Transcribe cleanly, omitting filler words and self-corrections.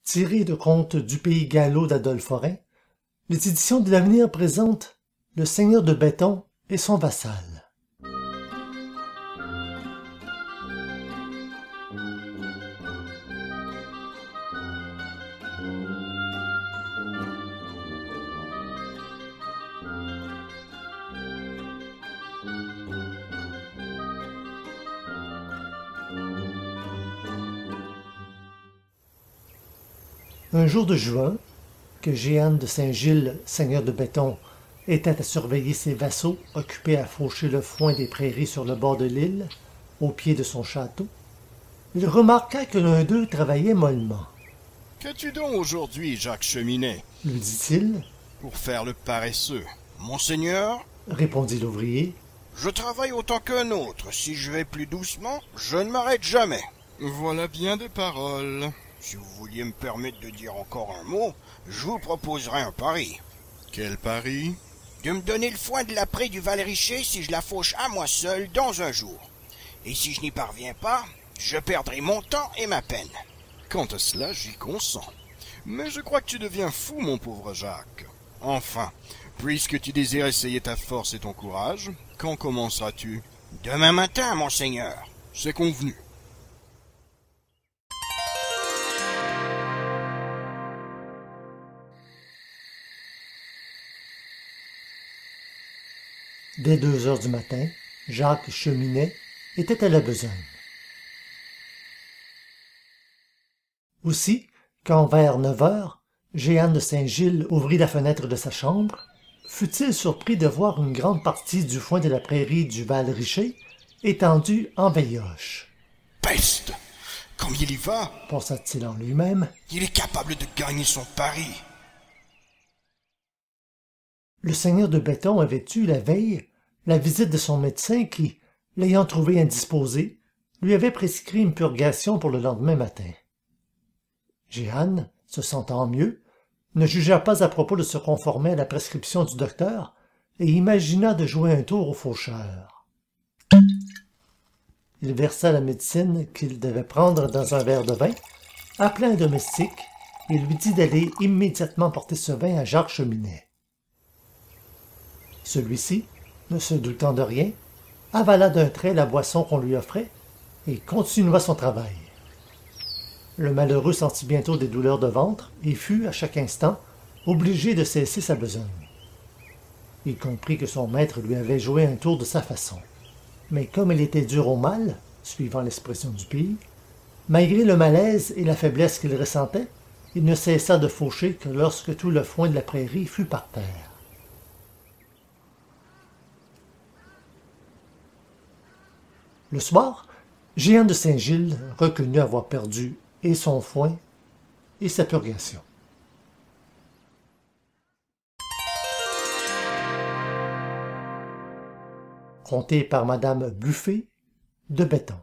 Tiré de contes du pays gallo d'Adolphe Forain, les éditions de l'Avenir présentent Le Seigneur de Béton et son vassal. Un jour de juin, que Jehanne de Saint-Gilles, seigneur de Béton, était à surveiller ses vassaux occupés à faucher le foin des prairies sur le bord de l'île, au pied de son château, il remarqua que l'un d'eux travaillait mollement. « Qu'as-tu donc aujourd'hui, Jacques Cheminet ?» lui dit-il. « Pour faire le paresseux. Monseigneur ?» répondit l'ouvrier. « Je travaille autant qu'un autre. Si je vais plus doucement, je ne m'arrête jamais. » Voilà bien des paroles. Si vous vouliez me permettre de dire encore un mot, je vous proposerais un pari. Quel pari? De me donner le foin de la prée du Val-Richer si je la fauche à moi seul dans un jour. Et si je n'y parviens pas, je perdrai mon temps et ma peine. Quant à cela, j'y consens. Mais je crois que tu deviens fou, mon pauvre Jacques. Enfin, puisque tu désires essayer ta force et ton courage, quand commenceras-tu? Demain matin, monseigneur. C'est convenu. Dès 2 heures du matin, Jacques Cheminet était à la besogne. Aussi, quand vers 9 heures, Jehanne de Saint-Gilles ouvrit la fenêtre de sa chambre, fut-il surpris de voir une grande partie du foin de la prairie du Val-Richer étendue en veilloche. « Peste! Comme il y va, pensa-t-il en lui-même, il est capable de gagner son pari. » Le seigneur de Béton avait eu la veille la visite de son médecin qui, l'ayant trouvé indisposé, lui avait prescrit une purgation pour le lendemain matin. Jehanne, se sentant mieux, ne jugea pas à propos de se conformer à la prescription du docteur et imagina de jouer un tour au faucheur. Il versa la médecine qu'il devait prendre dans un verre de vin, appela un domestique et lui dit d'aller immédiatement porter ce vin à Jacques Cheminet. Celui-ci, ne se doutant de rien, avala d'un trait la boisson qu'on lui offrait et continua son travail. Le malheureux sentit bientôt des douleurs de ventre et fut, à chaque instant, obligé de cesser sa besogne. Il comprit que son maître lui avait joué un tour de sa façon. Mais comme il était dur au mal, suivant l'expression du pays, malgré le malaise et la faiblesse qu'il ressentait, il ne cessa de faucher que lorsque tout le foin de la prairie fut par terre. Le soir, Jehanne de Saint-Gilles reconnut avoir perdu et son foin et sa purgation. Conté par Madame Buffet de Béton.